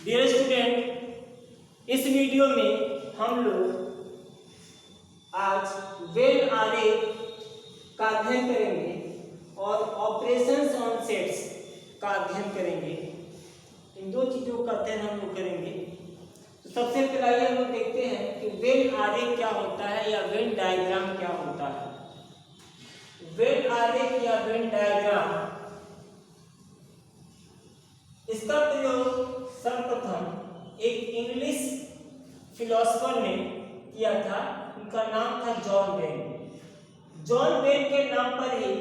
Dear student, इस video में हम लोग आज वेन आरेख का अध्ययन करेंगे और ऑपरेशंस ऑन सेट्स का अध्ययन करेंगे। इन दो चीज़ों का अध्ययन हम लोग करेंगे। तो सबसे पहले हम लोग देखते हैं कि वेन आरेख क्या होता है या वेन डायग्राम क्या होता है। वेन आरेख या वेन डायग्राम, इसका प्रयोग सर्वप्रथम एक इंग्लिश फिलोसोफर ने किया था। उनका नाम था जॉन वेन। जॉन वेन के नाम पर ही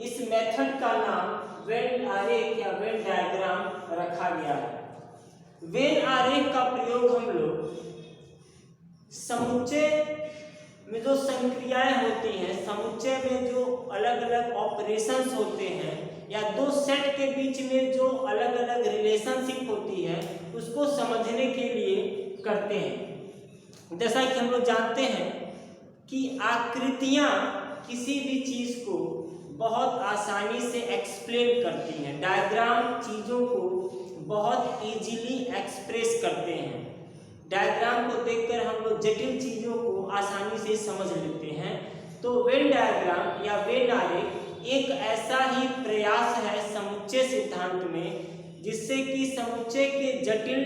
इस मेथड का नाम वेन आरेख या वेन डायग्राम रखा गया है। वेन आरेख का प्रयोग हम लोग समुच्चय में जो संक्रियाएं होती हैं, समुच्चय में जो अलग अलग ऑपरेशंस होते हैं या दो सेट के बीच में जो अलग अलग रिलेशनशिप होती है, उसको समझने के लिए करते हैं। जैसा कि हम लोग जानते हैं कि आकृतियां किसी भी चीज को बहुत आसानी से एक्सप्लेन करती हैं। डायग्राम चीजों को बहुत इजीली एक्सप्रेस करते हैं। डायग्राम को देखकर हम लोग जटिल चीजों को आसानी से समझ लेते हैं। तो वेन डायग्राम या वेन आरेख एक ऐसा ही प्रयास है समुच्चय सिद्धांत में, जिससे कि समुच्चय के जटिल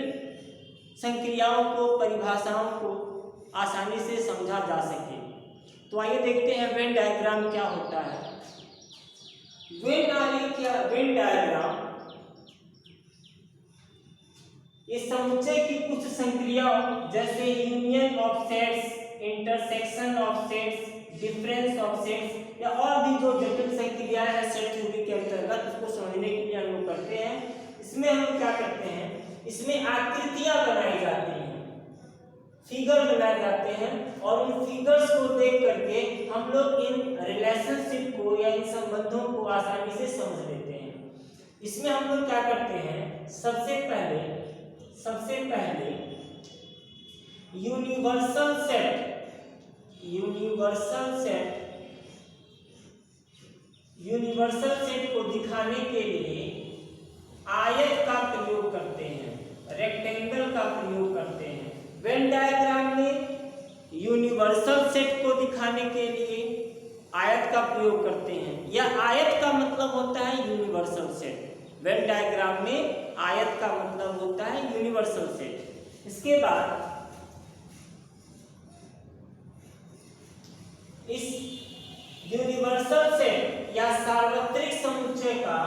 संक्रियाओं को, परिभाषाओं को आसानी से समझा जा सके। तो आइए देखते हैं वेन डायग्राम क्या होता है। वेन आरेख या वेन डायग्राम इस समुच्चय की कुछ संक्रियाओं जैसे union of sets, intersection of sets, difference of sets या और भी जो जटिल संक्रियाएं हैं सेट थ्योरी के अंतर्गत, उसको समझने के लिए हम लोग करते हैं। इसमें हम क्या करते हैं, इसमें आकृतियां बनाई जाती हैं, फिगर बनाए जाते हैं और उन फिगर्स को देख करके हम लोग इन रिलेशनशिप को या इन संबंधों को आसानी से समझ लेते हैं। इसमें हम लोग क्या करते हैं, सबसे पहले यूनिवर्सल सेट को दिखाने के लिए आयत का प्रयोग करते हैं, रेक्टेंगल का प्रयोग करते हैं। वेन डायग्राम में यूनिवर्सल सेट को दिखाने के लिए आयत का प्रयोग करते हैं, या आयत का मतलब होता है यूनिवर्सल सेट। वेन डायग्राम में आयत का मतलब होता है यूनिवर्सल सेट। इसके बाद इस यूनिवर्सल सेट या सार्वत्रिक समुच्चय का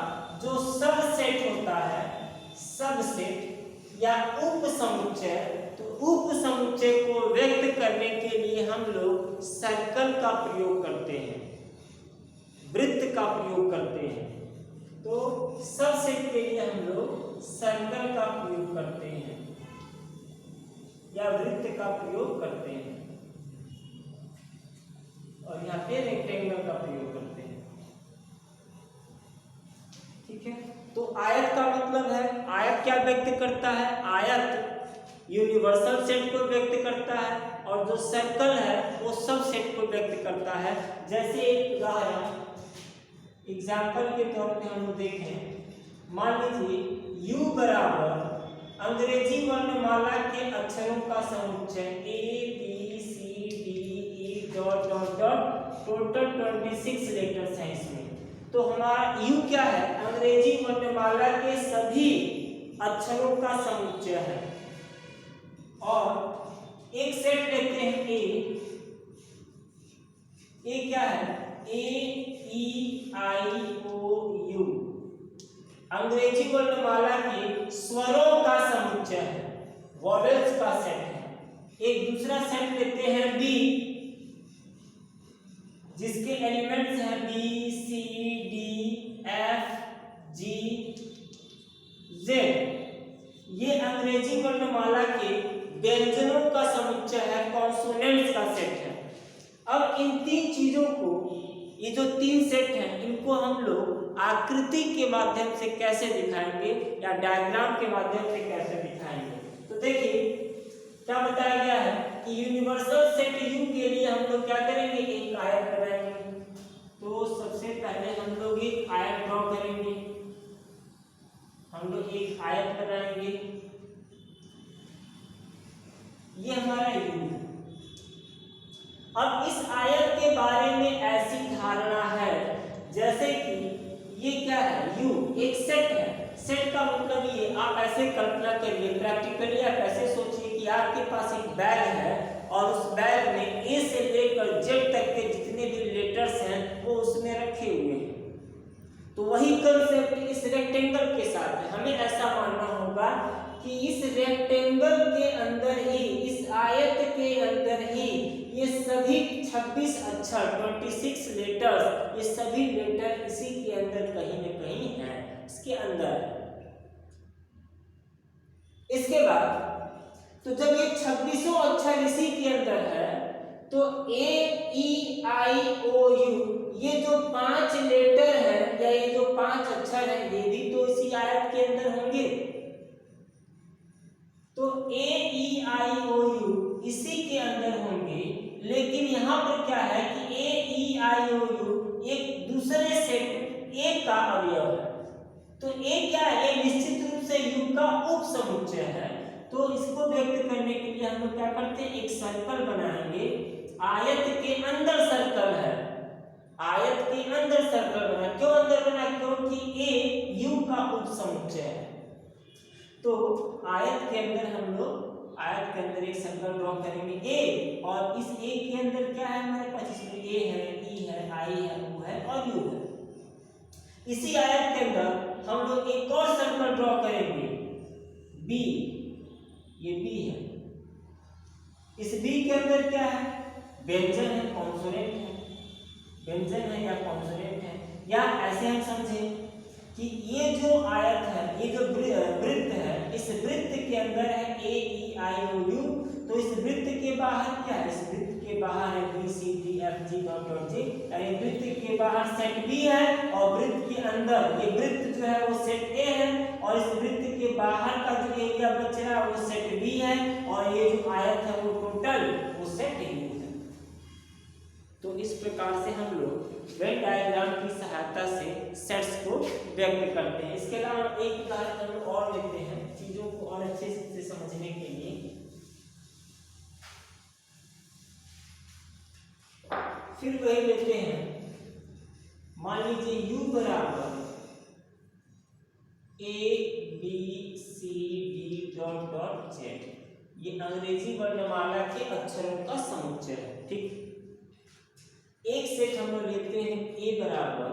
जो सब सेट होता है, सब सेट या उप समुच्चय, तो उप समुच्चय को व्यक्त करने के लिए हम लोग सर्कल का प्रयोग करते हैं, वृत्त का प्रयोग करते हैं। तो सब सेट के लिए हम लोग सर्कल का प्रयोग करते हैं या वृत्त का प्रयोग करते हैं, और यहाँ पे रेक्टेंगल का प्रयोग करते हैं। ठीक है, तो आयत का मतलब है, आयत क्या व्यक्त करता है, आयत यूनिवर्सल सेट को व्यक्त करता है, और जो सर्कल है वो सब सेट को व्यक्त करता है। जैसे एक उदाहरण एग्जाम्पल के तौर पे हम लोग देखें, मान लीजिए U बराबर अंग्रेजी वर्णमाला के अक्षरों का समुच्चय ABCDE dot dot dot, total 26 letters हैं इसमें। तो हमारा U क्या है, अंग्रेजी वर्णमाला के सभी अक्षरों का समुच्चय है। और एक सेट लेते हैं A क्या है, AEIOU अंग्रेजी वर्णमाला के स्वरों का समुच्चय है, वॉवेल्स का सेट है। एक दूसरा सेट लेते हैं B, जिसके एलिमेंट्स हैं B, C, D, F, G, Z। ये अंग्रेजी वर्णमाला के व्यंजनों का समुच्चय है, कॉन्सोनेंट्स का सेट है। अब इन तीन चीजों को, ये जो तीन सेट हैं, इनको हम लोग आकृति के माध्यम से कैसे दिखाएंगे या डायग्राम के माध्यम से कैसे दिखाएंगे। तो देखिए क्या बताया गया है कि यूनिवर्सल सेट U के लिए हम लोग क्या करेंगे, एक आयत बनाएंगे। तो सबसे पहले हम लोग एक आयत ड्रॉ करेंगे, हम लोग एक आयत बनाएंगे। ये हमारा U है। अब इस आयत के बारे में ऐसी धारणा है जैसे कि ये क्या है, U एक सेट है। सेट का मतलब ये, आप ऐसे कल्पना करिए, प्रैक्टिकली आप ऐसे सोचिए कि आपके पास एक बैग है और उस बैग में ए से लेकर जेड तक के जितने भी लेटर्स हैं वो उसमें रखे हुए हैं। तो वही कंसेप्ट इस रेक्टेंगल के साथ है। हमें ऐसा मानना होगा कि इस रेक्टेंगल के अंदर ही, इस आयत के अंदर ही ये सभी 26 अक्षर 26 लेटर्स, ये सभी लेटर इसी के अंदर कहीं न कहीं हैं, इसके अंदर। इसके बाद तो जब ये 26 अक्षर इसी के अंदर है तो ए ई आई ओ यू ये जो 5 लेटर हैं या ये जो 5 अक्षर हैं ये भी तो इसी आयत के अंदर होंगे। तो ए ई आई ओ यू इसी के अंदर होंगे, लेकिन यहाँ पर क्या है कि ए ई आई ओ यू एक दूसरे सेट ए का अवयव है। तो ए क्या है, ये निश्चित रूप से यू का उपसमुच्चय है। तो इसको व्यक्त करने के लिए हम लोग क्या करते हैं, एक सर्कल बनाएंगे। आयत के अंदर सर्कल है, आयत के अंदर सर्कल बना। क्यों अंदर बना, क्योंकि ए यू का उपसमुच्चय है। तो आयत के अंदर हम लोग, आयत के अंदर एक सर्कल ड्रॉ करेंगे ए, और इस ए के अंदर क्या है हमारे पास, इसमें ए है, ई है, आई है, ओ है और यू है। इसी आयत के अंदर हम लोग एक और सर्कल ड्रॉ करेंगे बी, ये बी है। इस बी के अंदर क्या है, व्यंजन है, कॉन्सोनेंट है, व्यंजन है या कॉन्सोनेंट है। या ऐसे हम समझें कि ये जो आयत है, ये जो वृत्त है, इस वृत्त के अंदर है ए ई आई ओ यू। तो इस वृत्त के बाहर क्या है, इस वृत्त के बाहर है B C D F G dot dot G. यानी वृत्त के बाहर सेट बी है और वृत्त के अंदर ये वृत्त जो है वो सेट ए है, और इस वृत्त के बाहर का जो एरिया बच रहा है वो सेट बी है, और ये जो आयत है वो टोटल वो सेट यू है। तो इस प्रकार से हम लोग वेन डायग्राम की सहायता से सेट्स को व्यक्त करते हैं। इसके अलावा एक उदाहरण हम लोग और लेते हैं चीजों को और अच्छे से समझने के लिए। फिर वही लेते हैं, मान लीजिए u बराबर A B C D dot dot Z, ये अंग्रेजी वर्णमाला के अक्षरों का समुच्चय है। ठीक, एक सेट हम लोग लेते हैं ए बराबर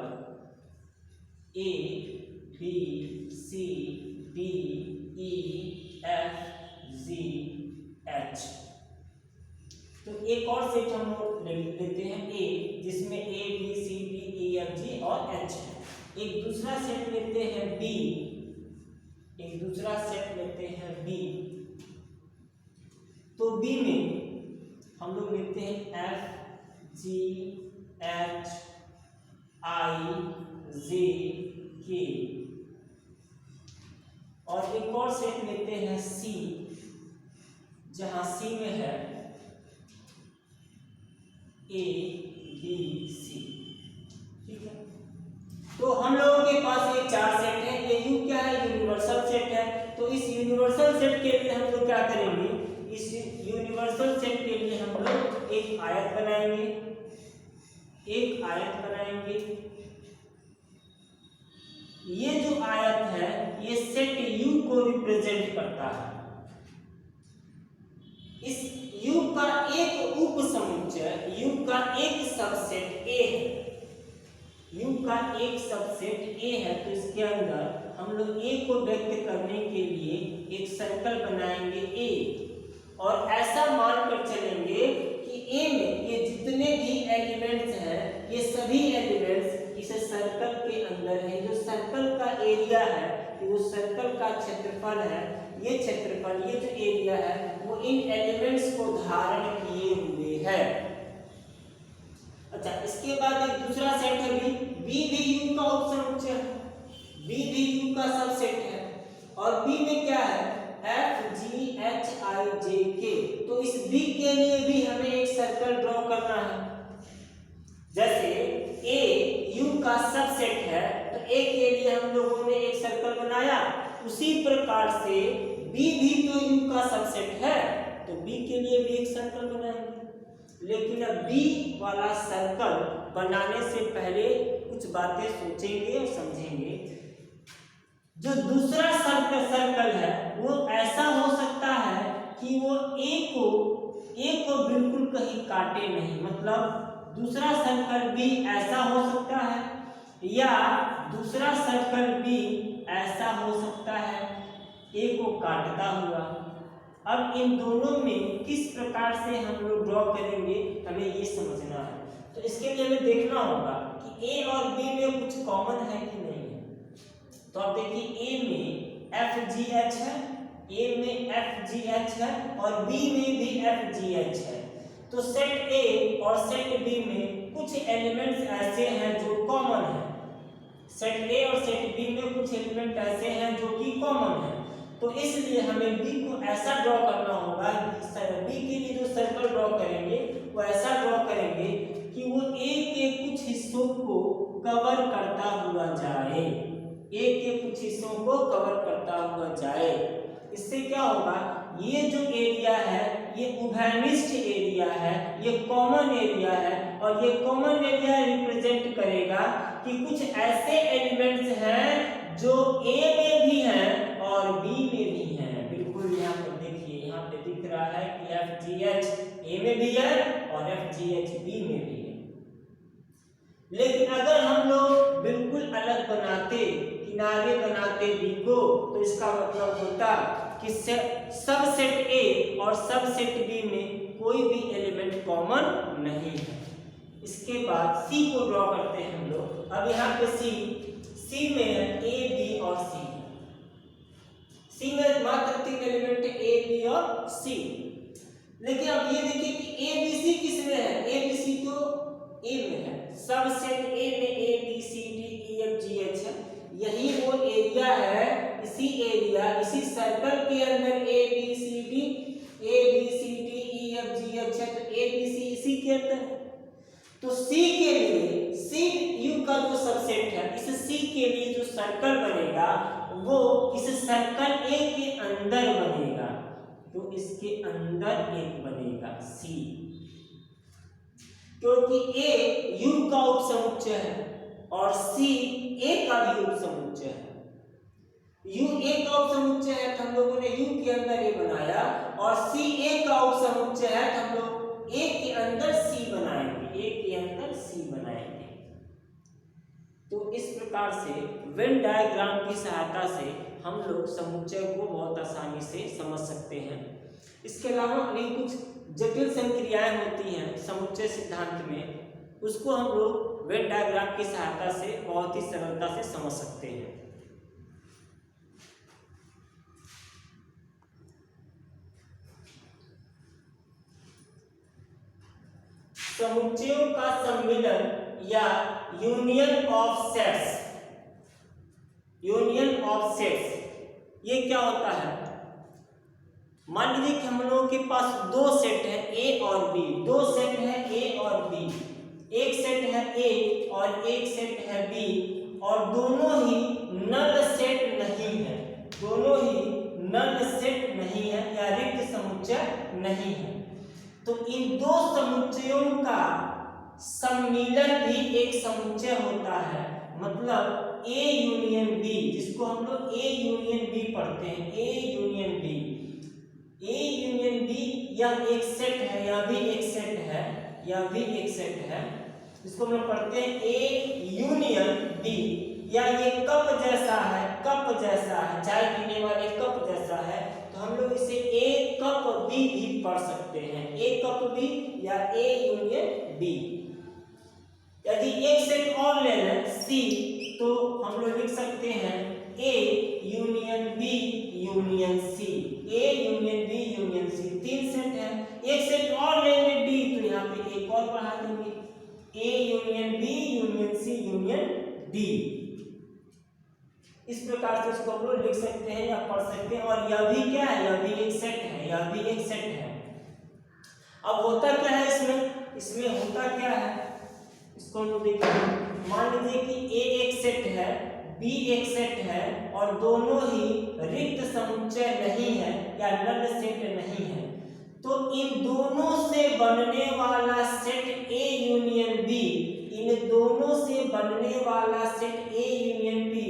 A B C D E F G H. तो एक और सेट हम लोग लेते हैं ए, जिसमें A B C D E F G और एच है। एक दूसरा सेट लेते हैं बी, एक दूसरा सेट लेते हैं बी। तो बी में हम लोग लेते हैं एफ जी एच आई जे के, और एक और सेट लेते हैं सी, जहां सी में है ए बी सी। ठीक है, तो हम लोगों के पास ये 4 सेट है। ये यू क्या है, यूनिवर्सल सेट है। तो इस यूनिवर्सल सेट के लिए हम लोग क्या करेंगे, इस यूनिवर्सल सेट के लिए हम लोग एक आयत बनाएंगे, एक आयत बनाएंगे। ये जो आयत है ये सेट U को रिप्रेजेंट करता है। इस U का एक उपसमुच्चय, U का एक सबसेट A है, U का एक सबसेट A है। तो इसके अंदर हम लोग A को व्यक्त करने के लिए एक सर्कल बनाएंगे A, और ऐसा मानकर चलेंगे कि A में ये जितने भी एलिमेंट्स हैं ये सभी एलिमेंट्स इस सर्कल के अंदर है। जो सर्कल का एरिया है, जो सर्कल का क्षेत्रफल है, ये क्षेत्रफल, ये जो एरिया है वो इन एलिमेंट्स को धारण किए हुए है। अच्छा, इसके बाद एक दूसरा सेट है बी, बी भी यू का उपसमुच्चय है, बी भी यू का सबसेट है। और बी में क्या है, एफ जी एच आई जे के। तो इस बी के लिए भी हमें एक सर्कल ड्रॉ करना है। जैसे ए यू का सबसेट है तो ए के लिए हम लोगों ने एक सर्कल बनाया, उसी प्रकार से बी भी तो यू का सबसेट है। तो बी के लिए भी एक सर्कल बनाएंगे। लेकिन अब बी वाला सर्कल बनाने से पहले कुछ बातें सोचेंगे और समझेंगे। जो दूसरा सर्कल है वो ऐसा हो सकता है कि वो ए को बिल्कुल कहीं काटे नहीं, मतलब दूसरा सर्कल भी ऐसा हो सकता है, या दूसरा सर्कल भी ऐसा हो सकता है ए को काटता हुआ। अब इन दोनों में किस प्रकार से हम लोग ड्रॉ करेंगे हमें ये समझना है। तो इसके लिए हमें देखना होगा कि ए और बी में कुछ कॉमन है कि नहीं है। तो आप देखिए ए में एफ जी एच है, ए में एफ जी एच है और बी में भी एफ जी एच है। तो सेट ए और सेट बी में कुछ एलिमेंट्स ऐसे हैं जो कॉमन है। सेट ए और सेट बी में कुछ एलिमेंट ऐसे हैं जो कि कॉमन है। तो इसलिए हमें बी को ऐसा ड्रॉ करना होगा, बी के लिए जो सर्कल ड्रॉ करेंगे वो ऐसा ड्रॉ करेंगे कि वो ए के कुछ हिस्सों को कवर करता हुआ जाए, ए के कुछ हिस्सों को कवर करता हुआ जाए। इससे क्या होगा, ये जो एरिया है ये उभयनिष्ठ एरिया है, ये कॉमन एरिया है, और ये कॉमन एरिया रिप्रेजेंट करेगा कि कुछ ऐसे एलिमेंट्स हैं जो ए में भी हैं और बी में भी हैं। बिल्कुल यहाँ पर देखिए, यहाँ पे दिख रहा है कि एफ जी एच ए में भी है और एफ जी एच बी में भी है। लेकिन अगर हम लोग बिल्कुल अलग बनाते, किनारे बनाते बी को, तो इसका मतलब होता कि सब सेट ए और सब सेट बी में कोई भी एलिमेंट कॉमन नहीं है। इसके बाद सी को ड्रॉ करते हैं हम लोग। अब यहाँ पे सी में है ए बी और सी। सी में मात्र 3 एलिमेंट है, ए बी और सी। लेकिन अब ये देखिए कि ए बी सी किस में है, ए बी सी तो ए में है। सब सेट ए में A B C D E F G H है, यही वो एरिया है। इसी एरिया, इसी सर्कल के अंदर A B C D E F G H है, तो ए बी सी इसी के अंदर है। तो सी के लिए, सी यू का जो सबसेट है, इस सी के लिए जो सर्कल बनेगा वो इस सर्कल ए के अंदर बनेगा। तो इसके अंदर एक बनेगा सी, क्योंकि ए यू का उपसमुच्चय है और सी ए का भी उपसमुच्चय है। यू ए का उपसमुच्चय है तो हम लोगों ने यू के अंदर ए बनाया, और सी ए का उपसमुच्चय है तो हम लोग ए के अंदर सी बनाएंगे, ए के अंदर सी बनाएंगे। तो इस प्रकार से वेन डायग्राम की सहायता से हम लोग समुच्चय को बहुत आसानी से समझ सकते हैं। इसके अलावा भी कुछ जटिल संक्रियाएं होती हैं समुच्चय सिद्धांत में, उसको हम लोग वेन डायग्राम की सहायता से बहुत ही सरलता से समझ सकते हैं। समुच्चयों का सम्मिलन या union of sets, union of sets ये क्या होता है। मान लीजिए कि हम लोगों के पास दो सेट है ए और बी, दो सेट है ए और बी, एक सेट है ए और एक सेट है बी, और दोनों ही नल सेट नहीं है, दोनों ही नल सेट नहीं है या रिक्त समुच्चय नहीं है। तो इन दो समुच्चयों का सम्मिलन भी एक समुच्चय होता है। मतलब ए यूनियन बी, जिसको हम लोग ए यूनियन बी पढ़ते हैं, A union B, A union B यह एक सेट है, यह भी एक सेट है, यह भी एक सेट है, इसको हम लोग पढ़ते हैं ए यूनियन बी। या ये कप जैसा है, कप जैसा है, चाय पीने वाले कप जैसा है, तो हम लोग इसे ए कप बी भी पढ़ सकते हैं, ए कप बी या ए यूनियन बी। यदि एक सेट और ले लें सी, तो हम लोग लिख सकते हैं A union B union C, A union B union C, 3 set है। एक सेट और लेंगे डी, तो यहाँ पे एक और बढ़ा देंगे, A union B union C union D. इस प्रकार से इसको हम लोग लिख सकते हैं या पढ़ सकते हैं। और यह भी क्या है, यह भी एक सेट है, यह भी एक सेट है। अब होता क्या है इसमें, इसमें होता क्या है इसको हम लोग देखिए। मान लीजिए कि ए एक सेट है, बी एक सेट है, और दोनों ही रिक्त समुच्चय नहीं है या नल सेट नहीं है। तो इन दोनों से बनने वाला सेट ए यूनियन बी, इन दोनों से बनने वाला सेट ए यूनियन बी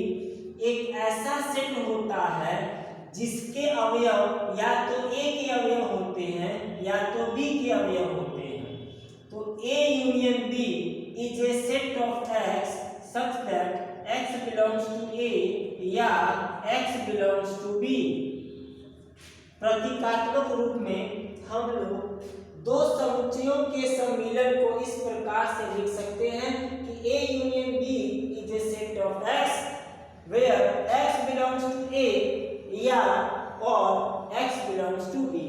एक ऐसा सेट होता है जिसके अवयव या तो ए के अवयव होते हैं या तो बी के अवयव होते हैं। तो A union B is a set of x such that x belongs to A या एक्स बिलोंग्स टू बी। प्रतीकात्मक रूप में हम लोग दो समुच्चयों के सम्मिलन को इस प्रकार से लिख सकते हैं कि A union B is a set of x where x belongs to A या और एक्स बिलोंग्स टू बी,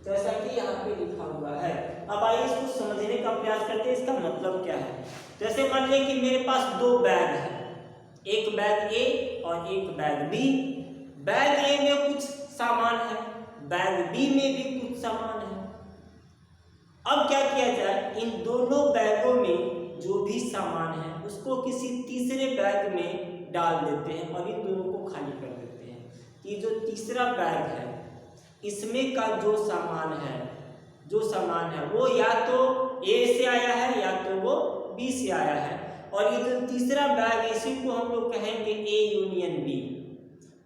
जैसा कि यहाँ पे लिखा हुआ है। अब आइए इसको समझने का प्रयास करते हैं, इसका मतलब क्या है। जैसे मान लीजिए कि मेरे पास दो बैग है, एक बैग ए और एक बैग बी। बैग ए में कुछ सामान है, बैग बी में भी कुछ सामान है। अब क्या किया जाए, इन दोनों बैगों में जो भी सामान है उसको किसी तीसरे बैग में डाल देते हैं और इन दोनों को खाली कर देते हैं। ये जो तीसरा बैग है इसमें का जो सामान है वो या तो ए से आया है या तो वो बी से आया है, और ये जो तीसरा बैग है इसी को हम लोग कहेंगे ए यूनियन बी।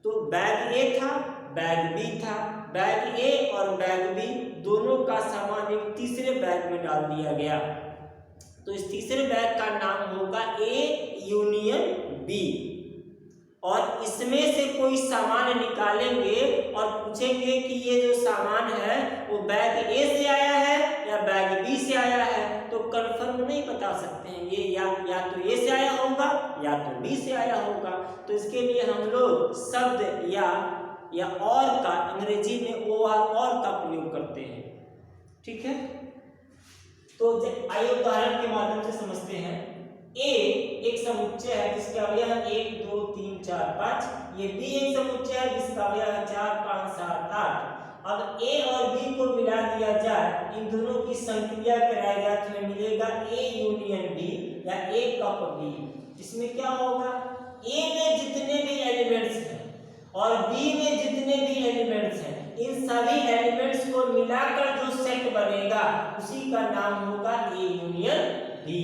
तो बैग ए था, बैग बी था, बैग ए और बैग बी दोनों का सामान एक तीसरे बैग में डाल दिया गया। तो इस तीसरे बैग का नाम होगा ए यूनियन बी, और इसमें से कोई सामान निकालेंगे और पूछेंगे कि ये जो सामान है वो बैग ए से आया है या बैग बी से आया है, तो कंफर्म नहीं बता सकते हैं, ये या तो ए से आया होगा या तो बी से आया होगा। तो इसके लिए हम लोग शब्द या और का अंग्रेजी में और का प्रयोग करते हैं। ठीक है, तो आइए उदाहरण के माध्यम से समझते हैं। ए एक समुच्चय है जिसका अवयव है 1 2 3 4 5। ये बी एक समुच्चय है जिसका अवयव है 4 5 7 8। अब ए और बी को मिला दिया जाए, इन दोनों की संक्रिया कराई जाए तो हमें मिलेगा ए यूनियन बी या ए कप बी। इसमें क्या होगा, ए में जितने भी एलिमेंट्स हैं और बी में जितने भी एलिमेंट्स हैं, इन सभी एलिमेंट्स को मिलाकर जो सेट बनेगा उसी का नाम होगा ए यूनियन बी।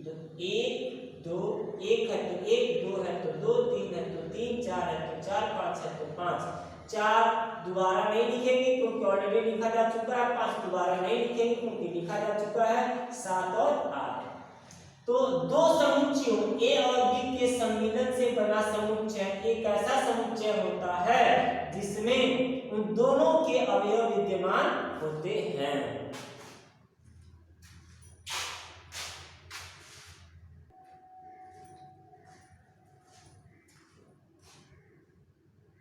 तो 1 2 1 है तो 1, 2 है तो 2, 3 है तो 3, 4 है तो 4, 5 है तो 5। 4 दोबारा नहीं लिखेंगे क्योंकि ऑलरेडी लिखा जा चुका है, 5 दोबारा नहीं लिखेंगे क्योंकि लिखा जा चुका है, 7 और 8। तो दो समुच्चयों ए और बी के सम्मिलन से बना समुच्चय एक ऐसा समुच्चय होता है जिसमें उन दोनों के अवयव विद्यमान होते हैं।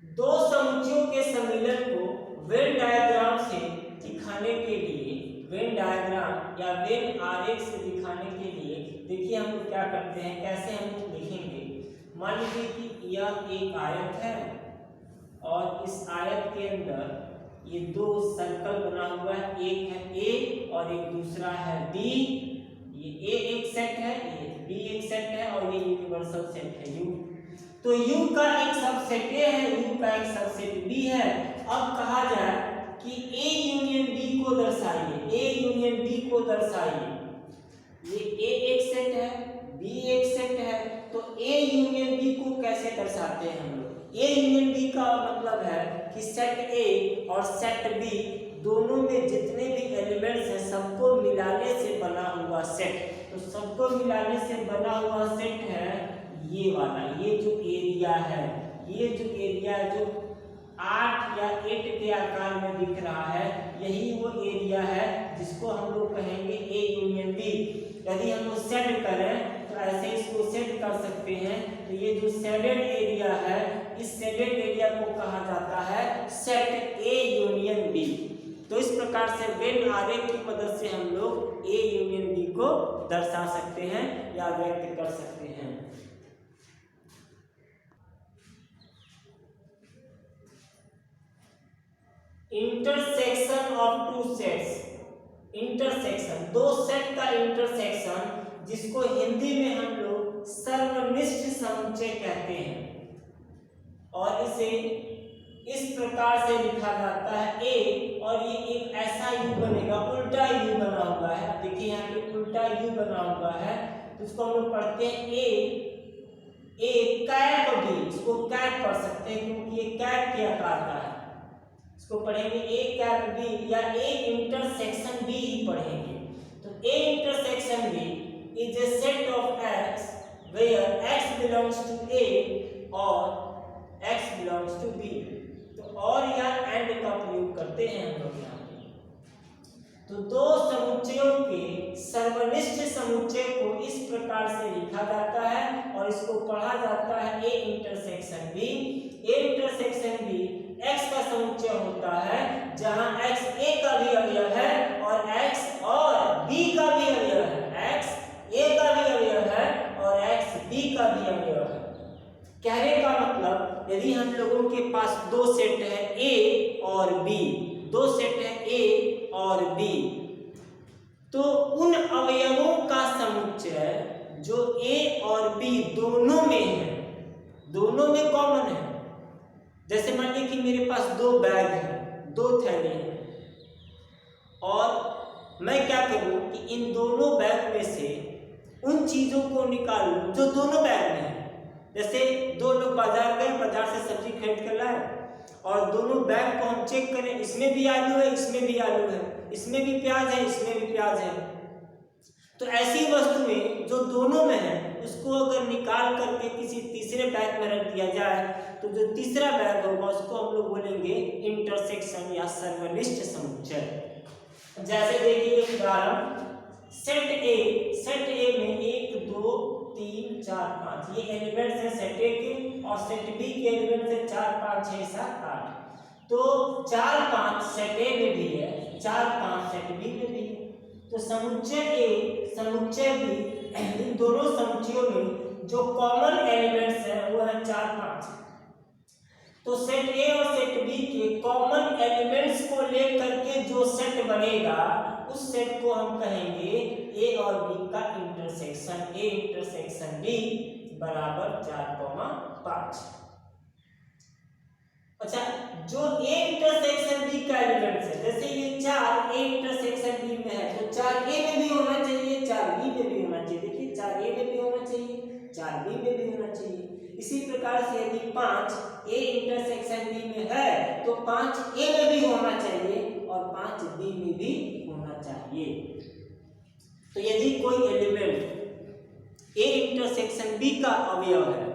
दो समुच्चयों के सम्मिलन को वेन डायग्राम से दिखाने के लिए, वेन डायग्राम या वेन आरेख से दिखाने के लिए देखिए हम लोग क्या करते हैं, कैसे हम लोग लिखेंगे। मान लीजिए कि यह एक आयत है और इस आयत के अंदर ये दो सर्कल बना हुआ है, एक है ए और एक दूसरा है बी। ये ए एक सेट है, ये बी एक सेट है और ये यूनिवर्सल सेट है यू। तो U का एक सबसेट A है, U का एक सबसेट B है। अब कहा जाए कि A यूनियन B को दर्शाइए, A यूनियन B को दर्शाइए। ये A एक सेट है, B एक सेट है, तो A यूनियन B को कैसे दर्शाते हैं हम लोग। A यूनियन B का मतलब है कि सेट A और सेट B दोनों में जितने भी एलिमेंट्स हैं सबको मिलाने से बना हुआ सेट। तो सबको मिलाने से बना हुआ सेट है ये वाला, ये जो एरिया है, ये जो एरिया जो 8 या 8 के आकार में दिख रहा है, यही वो एरिया है जिसको हम लोग कहेंगे ए यूनियन बी। यदि हम लोग सेट करें तो ऐसे इसको सेट कर सकते हैं। तो ये जो शेडेड एरिया है, इस शेडेड एरिया को कहा जाता है सेट ए यूनियन बी। तो इस प्रकार से वेन आरेख की मदद से हम लोग ए यूनियन बी को दर्शा सकते हैं या व्यक्त कर सकते हैं। Intersection of two sets, intersection दो सेट का इंटरसेक्शन जिसको हिंदी में हम लोग सर्वनिष्ठ समुच्चय कहते हैं, और इसे इस प्रकार से लिखा जाता है ए, और ये एक ऐसा यू बनेगा, उल्टा यू बना हुआ है। देखिए यहाँ पे उल्टा यू बना हुआ है, तो इसको हम लोग पढ़ते हैं ए कैप बी। इसको कैप पढ़ सकते हैं क्योंकि ये कैप के आकार का है। इसको पढ़ेंगे ए कैप बी या ए इंटरसेक्शन बी ही पढ़ेंगे। तो A intersection B is a set of x where x belongs to A और एक्स बिलोंग्स टू बी। तो और या एंड का प्रयोग करते हैं हम लोग यहाँ पे। तो दो समुच्चयों के सर्वनिष्ठ समुच्चय को इस प्रकार से लिखा जाता है और इसको पढ़ा जाता है A intersection B. A intersection B X का समुच्चय होता है जहां एक्स ए का भी अवयव है और एक्स और बी का भी अवयव है। एक्स ए का भी अवयव है और एक्स बी का भी अवयव है। कहने का मतलब यदि हम लोगों के पास दो सेट है ए और बी, दो सेट है ए और बी, तो उन अवयवों का समुच्चय जो ए और बी दोनों में है, दोनों में कॉमन है। जैसे मान लीजिए कि मेरे पास दो बैग है, दो थैले हैं, और मैं क्या करूं कि इन दोनों बैग में से उन चीजों को निकालूं जो दोनों बैग में है। जैसे दो लोग बाजार गए, बाजार से सब्जी खरीद कर लाए और दोनों बैग को हम चेक करें, इसमें भी आलू है, इसमें भी आलू है, इसमें भी प्याज है, इसमें भी प्याज है। तो ऐसी वस्तुएं जो दोनों में है उसको अगर निकाल करके किसी तीसरे बैग में रख दिया जाए तो जो तीसरा बैग होगा उसको हम लोग बोलेंगे इंटरसेक्शन या सर्वनिष्ठ समुच्चय। जैसे देखिए एक उदाहरण, सेट ए में 1 2 3 4 5 ये एलिमेंट्स हैं सेट ए के, और सेट बी के एलिमेंट्स हैं 4 5 6 7 8। तो 4 5 सेट ए में भी है, 4 5 सेट बी में भी है। तो समुच्चय ए समुच्चय बी, इन दोनों समुच्चयों में जो कॉमन एलिमेंट्स हैं वो है 4 5। तो सेट ए और सेट बी के कॉमन एलिमेंट्स को लेकर के जो सेट बनेगा उस सेट को हम कहेंगे ए और बी का इंटरसेक्शन। ए इंटरसेक्शन बी बराबर 4 5। अच्छा, जो ए इंटरसेक्शन बी का एलिमेंट्स है, जैसे ये 4 ए इंटरसेक्शन बी में है तो 4 ए में भी होना चाहिए, 4 बी में भी होना चाहिए। देखिए 4 ए में भी होना चाहिए, 4 बी में भी होना चाहिए। इसी प्रकार से यदि 5 ए इंटरसेक्शन बी में है तो 5 ए में भी होना चाहिए और 5 बी में भी होना चाहिए। तो यदि कोई एलिमेंट ए इंटरसेक्शन बी का अवयव है,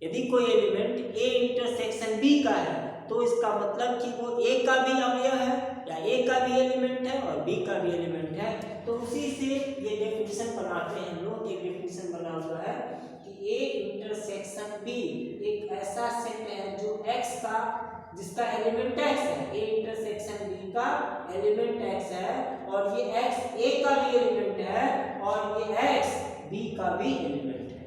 यदि कोई एलिमेंट ए इंटरसेक्शन बी का है तो इसका मतलब कि वो ए का भी अवयव है या ए का भी एलिमेंट है और बी का भी एलिमेंट है। तो उसी से ये डेफिनेशन बनाते हैं हम लोग। एक डेफिनेशन बना हुआ है कि ए इंटरसेक्शन बी एक ऐसा सेट है जो एक्स का, जिसका एलिमेंट एक्स है। ए इंटरसेक्शन बी का एलिमेंट एक्स है और ये एक्स ए का भी एलिमेंट है और ये एक्स बी का भी एलिमेंट है।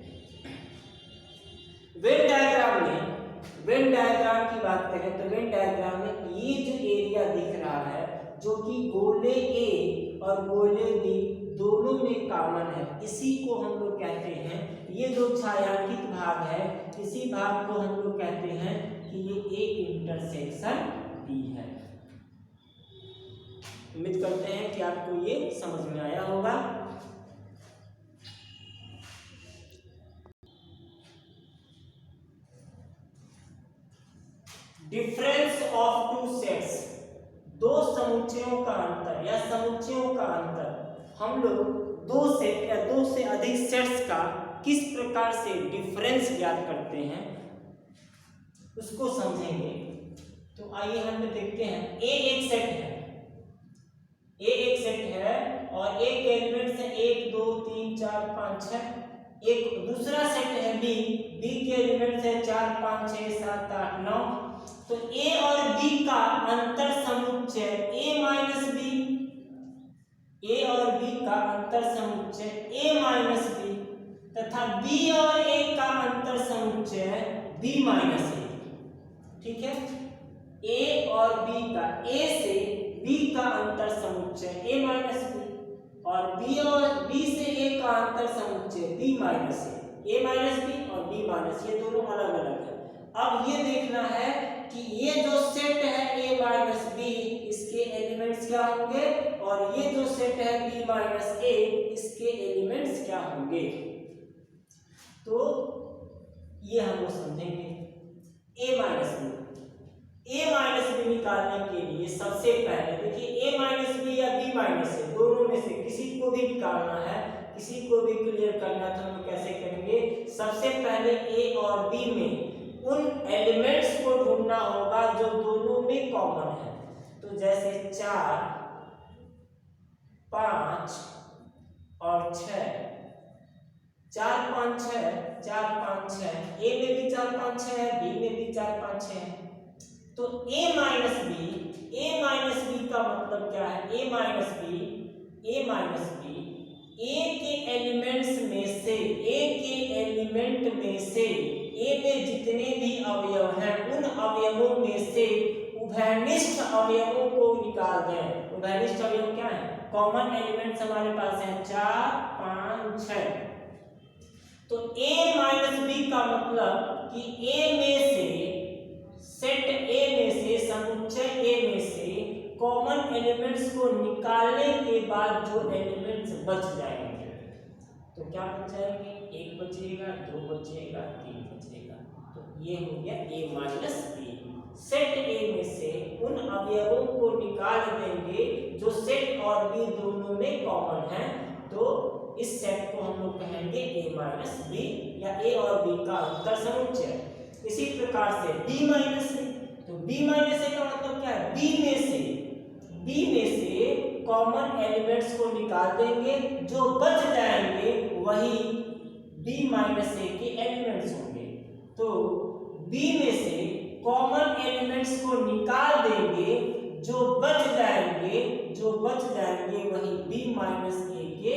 वेन डायग्राम की बात करें तो वेन डायग्राम में ये जो एरिया दिख रहा है जो कि गोले ए और गोले बी दोनों में कॉमन है, इसी को हम लोग कहते हैं, ये जो छायांकित भाग है इसी भाग को हम लोग कहते हैं कि ये ए इंटरसेक्शन बी है। उम्मीद करते हैं कि आपको ये समझ में आया होगा। डिफरेंस ऑफ टू सेट्स, दो समुच्चयों का अंतर या समुच्चयों का अंतर। हम लोग दो सेट या दो से अधिक सेट्स का किस प्रकार से डिफरेंस ज्ञात करते हैं उसको समझेंगे। तो आइए हम देखते हैं। ए एक सेट है, ए एक सेट है और ए के एलिमेंट्स हैं 1 2 3 4 5 6। एक दूसरा सेट है बी, बी के एलिमेंट्स हैं 4 5 6 7 8 9। तो ए और बी का अंतर समुच्चय ए माइनस बी, ए और बी का अंतर समुच्चय ए माइनस बी तथा बी और ए का अंतर समुच्चय बी माइनस ए। ठीक है, ए और बी का, ए से बी का अंतर समुच्चय ए माइनस बी और बी से ए का अंतर समुच्चय बी माइनस ए। ए माइनस बी और बी माइनस, ये दोनों अलग अलग है। अब ये देखना है कि ये जो सेट है a माइनस बी, इसके एलिमेंट्स क्या होंगे, और ये जो सेट है b माइनस a, इसके एलिमेंट्स क्या होंगे। तो ये हम लोग समझेंगे। a माइनस बी निकालने के लिए सबसे पहले देखिए a माइनस बी या b माइनस ए, दोनों में से किसी को भी निकालना है, किसी को भी क्लियर करना है, तो हम कैसे करेंगे। सबसे पहले a और b में उन एलिमेंट्स को ढूंढना होगा जो दोनों में कॉमन है। तो जैसे 4, 5 और 6, 4 5 6, 4 5 6, a में भी 4 5 6 है, b में भी 4 5 6 है। तो a माइनस बी का मतलब क्या है, a माइनस बी a के एलिमेंट्स में से, a के एलिमेंट में से a में जितने भी अवयव हैं उन अवयवों में से उभयनिष्ठ अवयवों को निकाल दें। उभयनिष्ठ अवयव क्या है, कॉमन एलिमेंट्स हमारे पास हैं 4 5 6। तो a माइनस बी का मतलब कि a में से, सेट a में से, समुच्चय a में से कॉमन एलिमेंट्स को निकालने के बाद जो एलिमेंट्स बच जाएंगे, तो क्या बच जाएंगे, 1 बचेगा, 2 बचेगा, 3 बचेगा। तो ये हो गया a minus B. Set a में से उन अवयवों को निकाल देंगे जो सेट और b दोनों में कॉमन है, तो इस सेट को हम लोग कहेंगे a माइनस बी, या a और b का अंतर समुच्चय। इसी प्रकार से b माइनस ए, तो b माइनस ए का मतलब क्या है, b में से कॉमन एलिमेंट्स को निकाल देंगे, जो बच जाएंगे वही b माइनस ए के एलिमेंट्स होंगे। तो b में से कॉमन एलिमेंट्स को निकाल देंगे, जो बच जाएंगे वही b माइनस ए के